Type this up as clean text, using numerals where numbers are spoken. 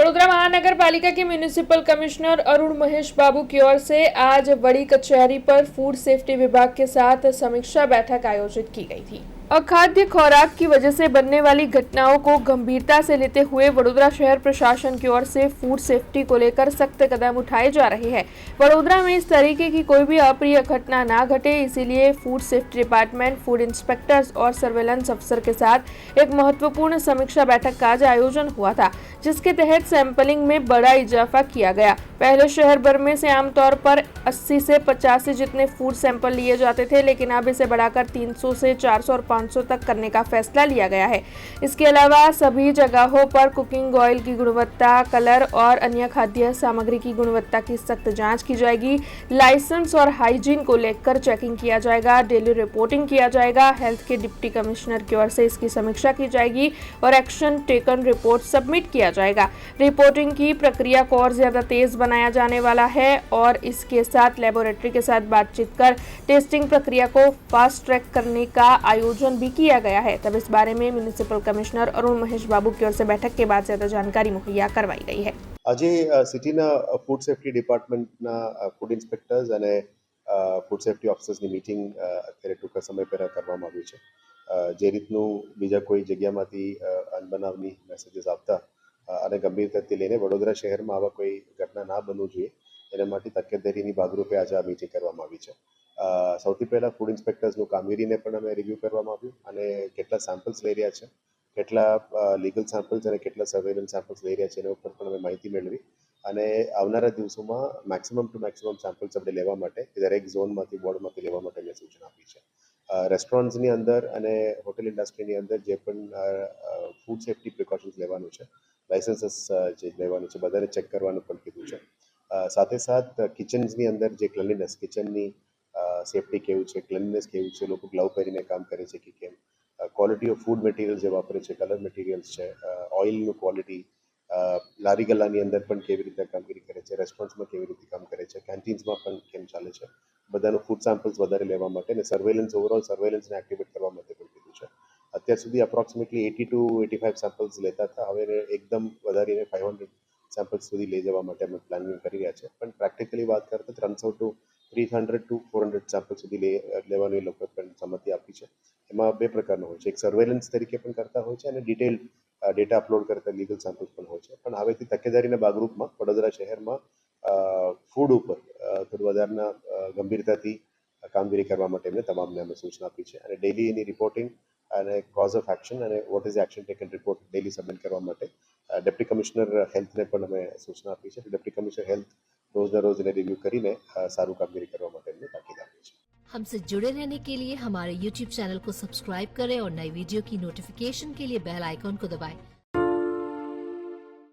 वडोदरा महानगर पालिका के म्यूनिसिपल कमिश्नर अरुण महेश बाबू की ओर से आज बड़ी कचहरी पर फूड सेफ्टी विभाग के साथ समीक्षा बैठक आयोजित की गई थी। अखाद्य खुराक की वजह से बनने वाली घटनाओं को गंभीरता से लेते हुए वडोदरा शहर प्रशासन की ओर से फूड सेफ्टी को लेकर सख्त कदम उठाए जा रहे हैं। वडोदरा में इस तरीके की कोई भी अप्रिय घटना ना घटे, इसीलिए food safety department, food inspectors और सर्वेलेंस अफसर के साथ एक महत्वपूर्ण समीक्षा बैठक का आज आयोजन हुआ था, जिसके तहत सैंपलिंग में बड़ा इजाफा किया गया। पहले शहर भर में से आमतौर पर 80 से 85 जितने फूड सैंपल लिए जाते थे, लेकिन अब इसे बढ़ाकर 300 से 400 और 500 तक करने का फैसला लिया गया है। इसके अलावा सभी जगहों पर कुकिंग ऑयल की गुणवत्ता, कलर और अन्य खाद्य सामग्री की गुणवत्ता की सख्त जांच की जाएगी। लाइसेंस और हाइजीन को लेकर चेकिंग किया जाएगा, डेली रिपोर्टिंग किया जाएगा। हेल्थ के डिप्टी कमिश्नर की ओर से इसकी समीक्षा की जाएगी और एक्शन टेकन रिपोर्ट सबमिट किया जाएगा। रिपोर्टिंग की प्रक्रिया को और ज्यादा तेज बनाया जाने वाला है और इसके साथ लेबोरेटरी के साथ बातचीत कर टेस्टिंग प्रक्रिया को फास्ट ट्रैक करने का आयोजन भी किया गया है। तब इस बारे में म्यूनिसिपल कमिश्नर अरुण महेश बाबू की ओर से बैठक के बाद ज्यादा जानकारी मुहैया करवाई गई है। આજે સિટીના ફૂડ સેફ્ટી ડિપાર્ટમેન્ટના ફૂડ ઇન્સ્પેક્ટર્સ અને ફૂડ સેફ્ટી ઓફિસર્સની મીટિંગ અત્યારે ટૂંકા સમય પહેલાં કરવામાં આવી છે। જે રીતનું બીજા કોઈ જગ્યામાંથી અનબનાવની મેસેજીસ આવતા અને ગંભીરતાથી લઈને વડોદરા શહેરમાં આવા કોઈ ઘટના ના બનવું જોઈએ એના માટે તકેદારીની ભાગરૂપે આજે આ મીટિંગ કરવામાં આવી છે। સૌથી પહેલાં ફૂડ ઇન્સ્પેક્ટર્સનું કામગીરીને પણ અમે રિવ્યૂ કરવામાં આવ્યું અને કેટલા સેમ્પલ્સ લઈ રહ્યા છે, કેટલા લીગલ સેમ્પલ્સ અને કેટલા સર્વેલન્સ સેમ્પલ્સ લઈ રહ્યા છે એના ઉપર પણ અમે માહિતી મેળવી અને આવનારા દિવસોમાં મેક્સિમમ ટુ મેક્સિમમ સેમ્પલ્સ આપણે લેવા માટે દરેક ઝોનમાંથી વોર્ડમાંથી લેવા માટે મેં સૂચના આપી છે। રેસ્ટોરન્ટ્સની અંદર અને હોટેલ ઇન્ડસ્ટ્રીની અંદર જે પણ ફૂડ સેફ્ટી પ્રિકોશન્સ લેવાનું છે, લાઇસન્સીસ જે લેવાનું છે બધાને ચેક કરવાનું પણ કીધું છે। સાથે સાથ કિચન્સની અંદર જે ક્લીનલીનેસ, કિચનની સેફ્ટી કેવું છે, ક્લીનલીનેસ કેવું છે, લોકો ગ્લવ પહેરીને કામ કરે છે કે કેમ, ક્વોલિટી ઓફ ફૂડ મટીરિયલ્સ જે વાપરે છે, કલર મટીરિયલ્સ છે, ઓઇલનું ક્વોલિટી, લારી ગલ્લાની અંદર પણ કેવી રીતે કામગીરી કરે છે, રેસ્ટોરન્ટ્સમાં કેવી રીતે કામ કરે છે, કેન્ટીન્સમાં પણ કેમ ચાલે છે, બધાનું ફૂડ સેમ્પલ્સ વધારે લેવા માટે અને સર્વેલન્સ, ઓવરઓલ સર્વેલન્સને એક્ટિવેટ કરવા માટે પણ કીધું છે। અત્યાર સુધી અપ્રોક્સિમેટલી 80 to 85 સેમ્પલ્સ લેતા હતા, હવે એકદમ વધારીને 500 સેમ્પલ્સ સુધી લઈ જવા માટે અમે પ્લાનિંગ કરી રહ્યા છે। પણ પ્રેક્ટિકલી વાત કરતા 300 to 400 સેમ્પલ સુધી લેવાની એ લોકોએ પણ સંમતિ આપી છે। એમાં બે પ્રકારનો હોય છે, એક સર્વેલન્સ તરીકે પણ કરતા હોય છે અને ડિટેલ ડેટા અપલોડ કરતા લીગલ સેમ્પલ્સ પણ હોય છે। પણ હવેથી તકેદારીના ભાગરૂપમાં વડોદરા શહેરમાં ફૂડ ઉપર થોડું વધારના ગંભીરતાથી કામગીરી કરવા માટે એમને તમામને અમે સૂચના આપી છે અને ડેલી એની રિપોર્ટિંગ અને કોઝ ઓફ એક્શન અને what is action taken report daily submit કરવા માટે ડેપ્ટી કમિશનર હેલ્થને પણ અમે સૂચના આપી છે। ડેપ્ટી કમિશનર હેલ્થ રોજના રોજ એને રિવ્યू કરીને સારું કામગીરી કરવા માટે એમને તાકીદ આપી છે। हमसे जुड़े रहने के लिए हमारे YouTube चैनल को सब्सक्राइब करें और नई वीडियो की नोटिफिकेशन के लिए बेल आइकॉन को दबाएं।